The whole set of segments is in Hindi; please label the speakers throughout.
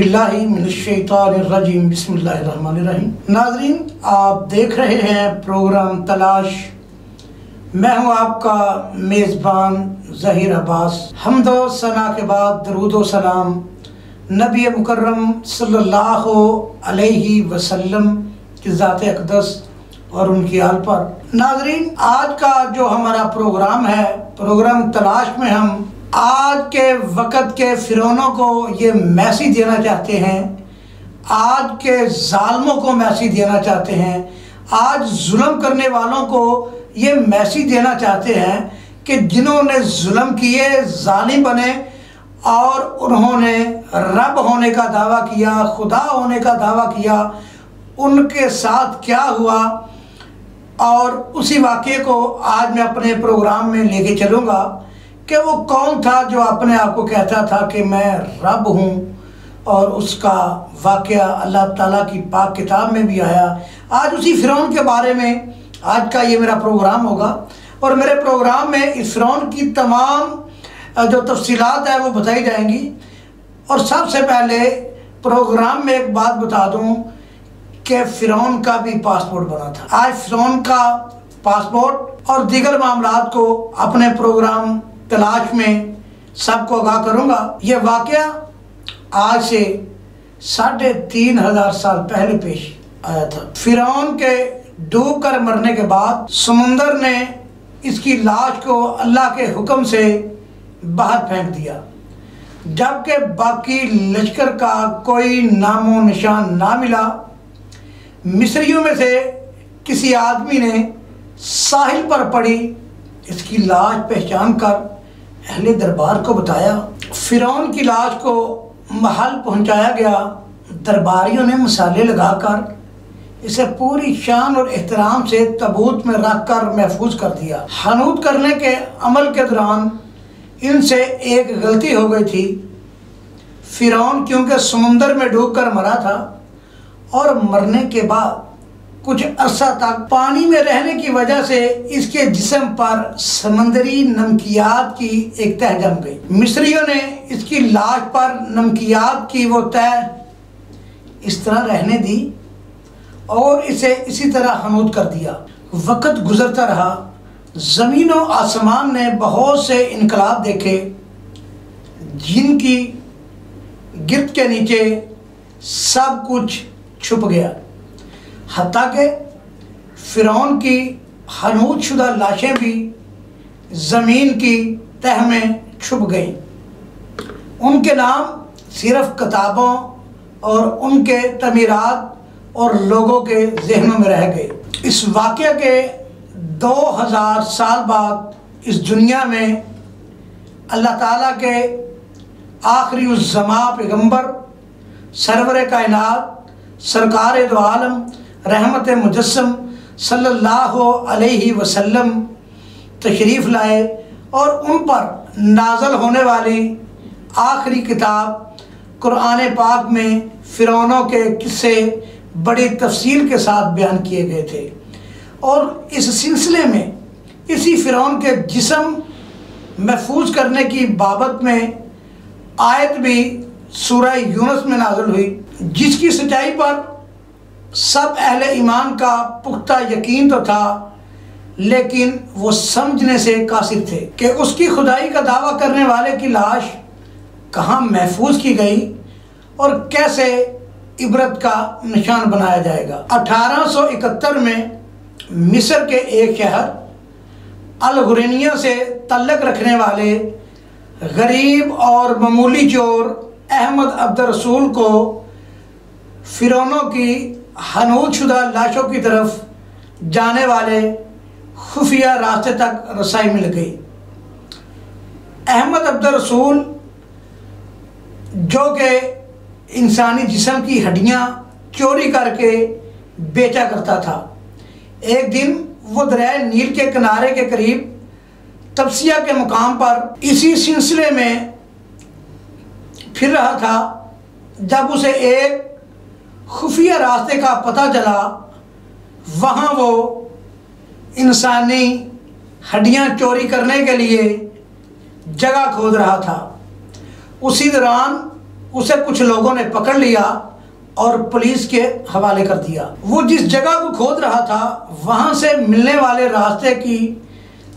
Speaker 1: औज़ुबिल्लाहि मिनश्शैतानिर्रजीम बिस्मिल्लाहिर्रहमानिर्रहीम। नाज़रीन, आप देख रहे हैं प्रोग्राम तलाश। मैं हूं आपका मेज़बान ज़हीर अब्बास। हम्दो सना के बाद दरूदो सलाम नबी मुकर्रम सल्लल्लाहु अलैहि वसल्लम की ज़ात अक़दस और उनकी आल पर। नाज़रीन, आज का जो हमारा प्रोग्राम है, प्रोग्राम तलाश में हम आज के वक़्त के फ़िरौनों को ये मैसेज देना चाहते हैं, आज के ज़ालिमों को मैसेज देना चाहते हैं, आज जुल्म करने वालों को ये मैसेज देना चाहते हैं कि जिन्होंने जुल्म किए, ज़ालिम बने और उन्होंने रब होने का दावा किया, खुदा होने का दावा किया, उनके साथ क्या हुआ। और उसी वाक़े को आज मैं अपने प्रोग्राम में लेके चलूँगा कि वो कौन था जो अपने आप को कहता था कि मैं रब हूँ, और उसका वाक़या अल्लाह ताला की पाक किताब में भी आया। आज उसी फ़िरौन के बारे में आज का ये मेरा प्रोग्राम होगा, और मेरे प्रोग्राम में इस फ़िरौन की तमाम जो तफसीलात है वो बताई जाएंगी। और सबसे पहले प्रोग्राम में एक बात बता दूँ कि फ़िरौन का भी पासपोर्ट बना था। आज फ़िरौन का पासपोर्ट और दीगर मामलात को अपने प्रोग्राम तलाश में सबको आगाह करूँगा। ये वाक़या आज से 3500 साल पहले पेश आया था। फ़िरौन के डूब कर मरने के बाद समुंदर ने इसकी लाश को अल्लाह के हुक्म से बाहर फेंक दिया, जबकि बाकी लश्कर का कोई नामो निशान ना मिला। मिस्रियों में से किसी आदमी ने साहिल पर पड़ी इसकी लाश पहचान कर अहले दरबार को बताया। फ़िरौन की लाश को महल पहुंचाया गया। दरबारियों ने मसाले लगाकर इसे पूरी शान और एहतराम से ताबूत में रख कर महफूज कर दिया। हनूत करने के अमल के दौरान इनसे एक गलती हो गई थी। फ़िरौन क्योंकि समुंदर में डूब कर मरा था और मरने के बाद कुछ अरसा तक पानी में रहने की वजह से इसके जिस्म पर समंदरी नमकियात की एक तह जम गई। मिस्रियों ने इसकी लाश पर नमकियात की वो तह इस तरह रहने दी और इसे इसी तरह हनूत कर दिया। वक़्त गुजरता रहा। ज़मीन और आसमान ने बहुत से इनकलाब देखे, जिनकी गिरफ्त के नीचे सब कुछ छुप गया। हत्ता के फ़िरौन की हनूत शुदा लाशें भी ज़मीन की तह में छुप गईं। उनके नाम सिर्फ़ किताबों और उनके तमीरात और लोगों के जहनों में रह गए। इस वाक़या के 2000 साल बाद इस दुनिया में अल्लाह ताला के आखिरी उस ज़मा पैगम्बर सरवर कायनात सरकार दो आलम रहमत मुजस्सम सल्लल्लाहु अलैहि वसल्लम तशरीफ़ लाए और उन पर नाज़ल होने वाली आखिरी किताब कुरान पाक में फ़िरौनों के किस्से बड़ी तफसील के साथ बयान किए गए थे। और इस सिलसिले में इसी फ़िरौन के जिस्म महफूज करने की बाबत में आयत भी सूरह यूनुस में नाज़िल हुई, जिसकी सच्चाई पर सब अहले ईमान का पुख्ता यकीन तो था, लेकिन वो समझने से कासिर थे कि उसकी खुदाई का दावा करने वाले की लाश कहाँ महफूज की गई और कैसे इबरत का निशान बनाया जाएगा। 1871 में मिस्र के एक शहर अल-गुरैनिया से तल्लक रखने वाले गरीब और मामूली चोर अहमद अब्दुल रसूल को फ़िरौनों की हनूत शुदा लाशों की तरफ जाने वाले खुफिया रास्ते तक रसाई मिल गई। अहमद अब्दुल रसूल, जो कि इंसानी जिस्म की हड्डियाँ चोरी करके बेचा करता था, एक दिन वो दरिया नील के किनारे के करीब तबसिया के मुकाम पर इसी सिलसिले में फिर रहा था, जब उसे एक खुफिया रास्ते का पता चला। वहाँ वो इंसानी हड्डियाँ चोरी करने के लिए जगह खोद रहा था। उसी दौरान उसे कुछ लोगों ने पकड़ लिया और पुलिस के हवाले कर दिया। वो जिस जगह को खोद रहा था वहाँ से मिलने वाले रास्ते की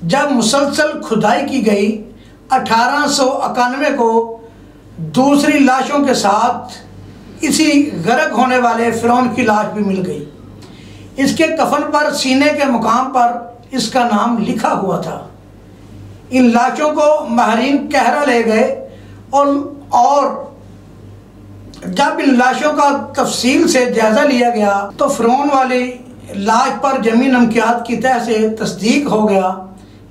Speaker 1: जब मुसलसल खुदाई की गई, 1891 को दूसरी लाशों के साथ इसी गर्क होने वाले फिरौन की लाश भी मिल गई। इसके कफन पर सीने के मुकाम पर इसका नाम लिखा हुआ था। इन लाशों को माहरीन कहरा ले गए और जब इन लाशों का तफसील से जायज़ा लिया गया तो फिरौन वाली लाश पर जमी नमकियात की तह से तस्दीक हो गया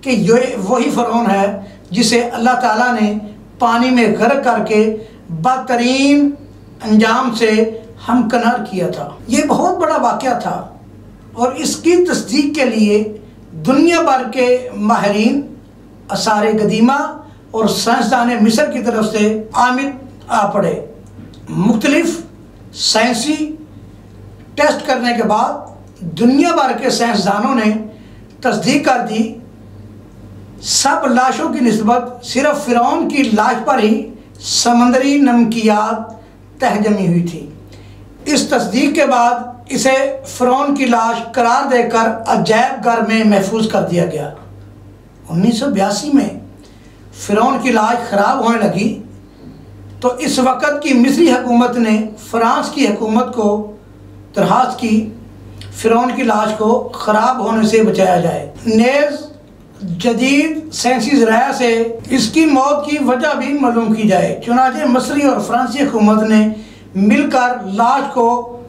Speaker 1: कि ये वही फिरौन है जिसे अल्लाह ताला ने पानी में गर्क करके बदतरीन अंजाम से हमकनार किया था। ये बहुत बड़ा वाक़या था और इसकी तस्दीक के लिए दुनिया भर के माहरीन, आसारे कदीमा और साइंसदान मिस्र की तरफ से आमिद आ पड़े। मुख्तलिफ साइंसी टेस्ट करने के बाद दुनिया भर के साइंसदानों ने तस्दीक कर दी, सब लाशों की निस्बत सिर्फ फिरौन की लाश पर ही समंदरी नमकियात तह जमी हुई थी। इस तस्दीक के बाद इसे फिरौन की लाश करार देकर अजायब घर में महफूज कर दिया गया। 1982 में फिरौन की लाश ख़राब होने लगी तो इस वक़्त की मिस्री हुकूमत ने फ्रांस की हुकूमत को दरख्वास्त की फिरौन की लाश को ख़राब होने से बचाया जाए। नेज़ जदीद साइंसी ज़राया से इसकी मौत की वजह भी मालूम की जाए। चुनांचे मिस्री और फ्रांसी हुकूमत ने मिलकर लाश को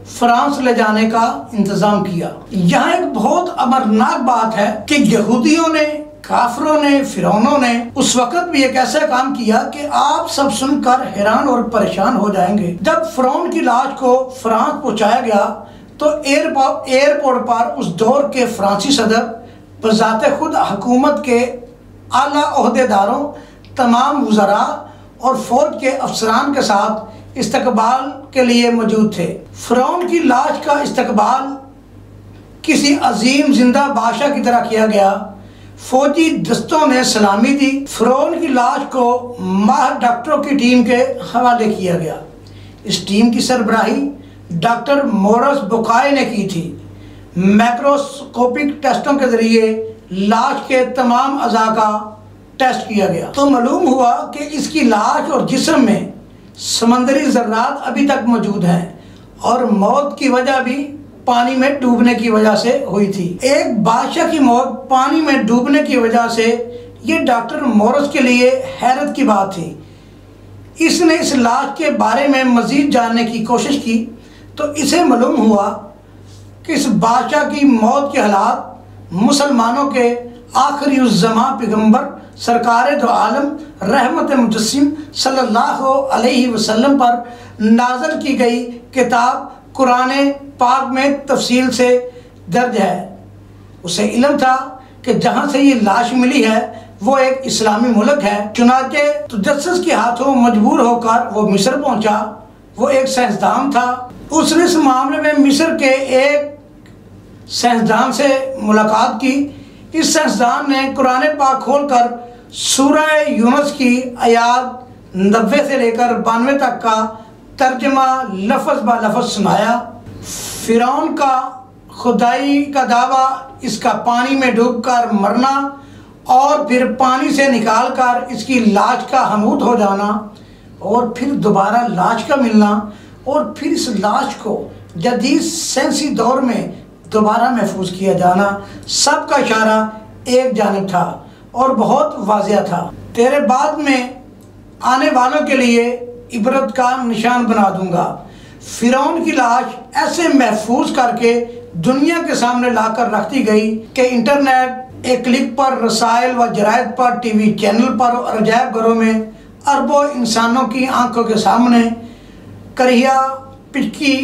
Speaker 1: फ्रांस ले जाने का इंतज़ाम किया। यहाँ एक बहुत अमरनाक बात है कि यहूदियों ने, काफिरों ने, फिरौनों ने उस वक़्त भी एक ऐसा काम किया कि आप सब सुनकर हैरान और परेशान हो जाएंगे। जब फिरौन की लाश को फ्रांस पहुँचाया गया तो एयरपोर्ट पर उस दौर के फ्रांसी सदर बज़ाते खुद हुकूमत के आला ओहदेदारों, तमाम वज़रा और फ़ौज के अफसरान के साथ इस्तकबाल के लिए मौजूद थे। फिरौन की लाश का इस्तकबाल किसी अजीम जिंदा बादशाह की तरह किया गया। फौजी दस्तों ने सलामी दी। फिरौन की लाश को माहिर डॉक्टरों की टीम के हवाले किया गया। इस टीम की सरबराही डॉक्टर मोरस बुकाय ने की थी। मैक्रोस्कोपिक टेस्टों के ज़रिए लाश के तमाम अज़ा का टेस्ट किया गया तो मालूम हुआ कि इसकी लाश और जिस्म में समंदरी ज़र्रात अभी तक मौजूद हैं और मौत की वजह भी पानी में डूबने की वजह से हुई थी। एक बादशाह की मौत पानी में डूबने की वजह से ये डॉक्टर मोरस के लिए हैरत की बात थी। इसने इस लाश के बारे में मज़ीद जानने की कोशिश की तो इसे मालूम हुआ कि इस बादशाह की मौत के हालात मुसलमानों के आखिरी उस ज़मा पैगम्बर सरकार दो आलम रहमत मुजस्सिम सल्लल्लाहु अलैहि वसल्लम पर नाज़िल की गई किताब कुरान पाक में तफसील से दर्ज है। उसे इल्म था कि जहाँ से ये लाश मिली है वो एक इस्लामी मुल्क है। चुनांचे तजस्सुस के हाथों मजबूर होकर वो मिस्र पहुँचा। वो एक साइंसदान था। उसने इस मामले में मिस्र के एक साइंसदान से मुलाकात की। इस साइंसदान ने कुरान पाक खोलकर सूरह यूनुस की आयात 90 से लेकर 92 तक का तर्जमा लफ्ज़ ब लफ्ज़ सुनाया। फिरौन का खुदाई का दावा, इसका पानी में डूबकर मरना और फिर पानी से निकालकर इसकी लाश का हमूद हो जाना और फिर दोबारा लाश का मिलना और फिर इस लाश को जदीद साइंसी दौर में दोबारा महफूज किया जाना, सबका इशारा एक जानिब था और बहुत वाज़िया था। तेरे बाद में आने वालों के लिए इबरत का निशान बना दूंगा। फिरौन की लाश ऐसे महफूज करके दुनिया के सामने लाकर रख दी गई कि इंटरनेट एक क्लिक पर, रसायल व जरायद पर, टीवी चैनल पर और अजायब घरों में अरबों इंसानों की आंखों के सामने करिया पिचकी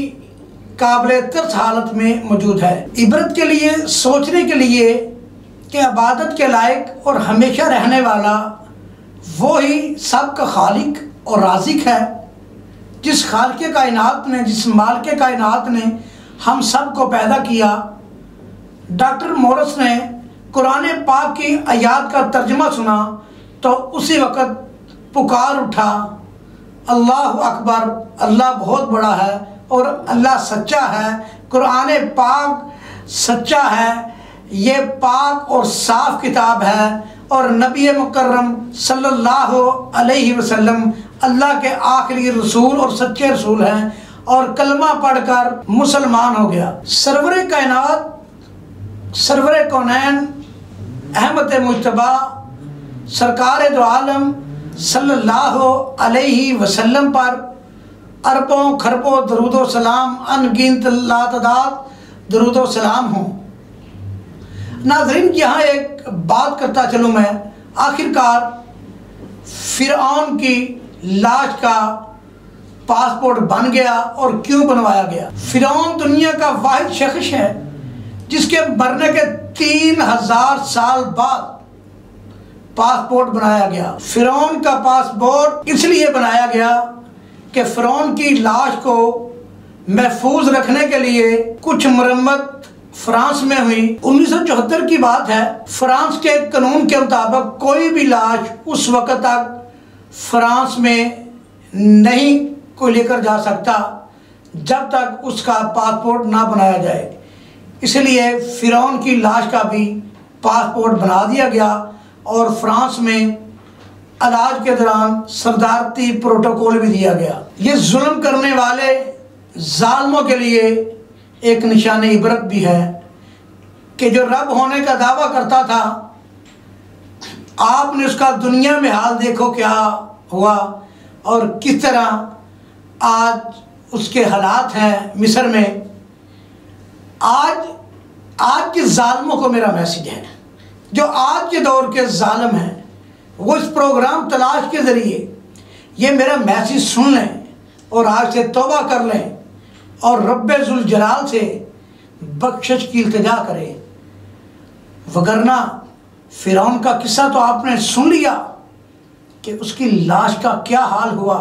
Speaker 1: काबिल तरस हालत में मौजूद है। इबरत के लिए, सोचने के लिए कि इबादत के लायक और हमेशा रहने वाला वो ही सब का खालिक और राज़िक है। जिस खालिक कायनात ने, जिस मालिक कायनात ने हम सब को पैदा किया। डॉक्टर मोरस ने कुरान पाक की आयात का तर्जुमा सुना तो उसी वक़्त पुकार उठा अल्लाह अकबर, अल्लाह बहुत बड़ा है और अल्लाह सच्चा है। कुरान पाक सच्चा है, ये पाक और साफ किताब है और नबी मुकर्रम सल्लल्लाहु अलैहि वसल्लम अल्लाह के आखिरी रसूल और सच्चे रसूल हैं और कलमा पढ़कर मुसलमान हो गया। सरवर कायनात, सरवर कौनैन, अहमद मुज्तबा, सरकार दो आलम सल्लल्लाहु अलैहि वसल्लम पर अरबों खरबों दरूदो सलाम, अनगिनत लातदाद दरूदो सलाम हो। नाज़रीन, यहाँ एक बात करता चलूँ मैं, आखिरकार फ़िरऔन की लाश का पासपोर्ट बन गया और क्यों बनवाया गया। फ़िरऔन दुनिया का वाहिद शख्स है जिसके मरने के 3000 साल बाद पासपोर्ट बनाया गया। फ़िरऔन का पासपोर्ट इसलिए बनाया गया कि फ़िरऔन की लाश को महफूज रखने के लिए कुछ मरम्मत फ्रांस में हुई। 1974 की बात है। फ्रांस के कानून के मुताबिक कोई भी लाश उस वक़्त तक फ्रांस में नहीं को लेकर जा सकता जब तक उसका पासपोर्ट ना बनाया जाए। इसलिए फ़िरऔन की लाश का भी पासपोर्ट बना दिया गया और फ्रांस में इलाज के दौरान सदारती प्रोटोकॉल भी दिया गया। ये जुल्म करने वाले जालिमों के लिए एक निशान इबरत भी है कि जो रब होने का दावा करता था, आपने उसका दुनिया में हाल देखो क्या हुआ और किस तरह आज उसके हालात हैं मिस्र में। आज के जालिमों को मेरा मैसेज है, जो आज के दौर के जालिम हैं, वो इस प्रोग्राम तलाश के ज़रिए ये मेरा मैसेज सुन लें और आज से तौबा कर लें और रब्बे जुल जलाल से बख्शिश की इल्तिजा करें। वगरना फ़िरऔन का किस्सा तो आपने सुन लिया कि उसकी लाश का क्या हाल हुआ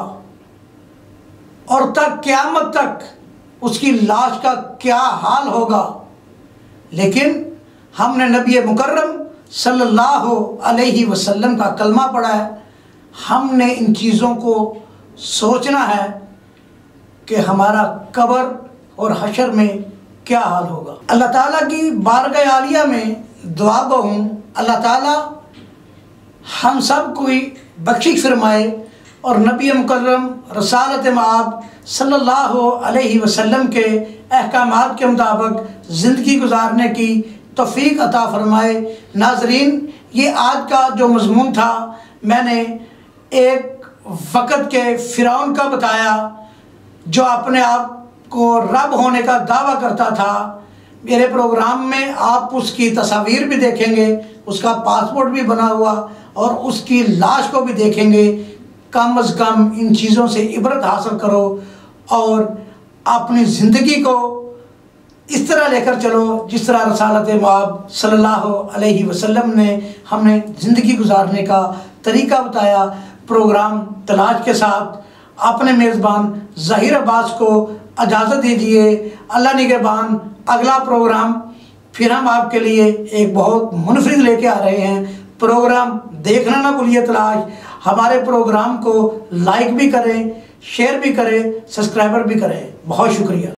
Speaker 1: और तक क़यामत तक उसकी लाश का क्या हाल होगा। लेकिन हमने नबी मुकर्रम सल्लल्लाहु अलैहि वसल्लम का कलमा पढ़ा है। हमने इन चीज़ों को सोचना है कि हमारा कब्र और हशर में क्या हाल होगा। अल्लाह ताला की बारगाह आलिया में दुआ गो हूँ, अल्लाह ताला हम सब कोई बख्शिश फरमाए और नबी मुकर्रम रसालत मआब सल्लल्लाहु अलैहि वसल्लम के अहकामात के मुताबिक ज़िंदगी गुजारने की तौफीक अता फरमाए। नाजरीन, ये आज का जो मज़मून था, मैंने एक वक़्त के फ़िरऔन का बताया जो अपने आप को रब होने का दावा करता था। मेरे प्रोग्राम में आप उसकी तस्वीर भी देखेंगे, उसका पासपोर्ट भी बना हुआ और उसकी लाश को भी देखेंगे। कम अज़ कम इन चीज़ों से इबरत हासिल करो और अपनी ज़िंदगी को इस तरह लेकर चलो जिस तरह रसालत मआब सल्लल्लाहु अलैहि वसल्लम ने हमें ज़िंदगी गुजारने का तरीका बताया। प्रोग्राम तलाश के साथ अपने मेज़बान ज़हीर अब्बास को इजाज़त दीजिए। अल्लाह निगहबान, अगला प्रोग्राम फिर हम आपके लिए एक बहुत मुनफरिद लेके आ रहे हैं। प्रोग्राम देखना ना भूलिए। तलाश हमारे प्रोग्राम को लाइक भी करें, शेयर भी करें, सब्सक्राइबर भी करें। बहुत शुक्रिया।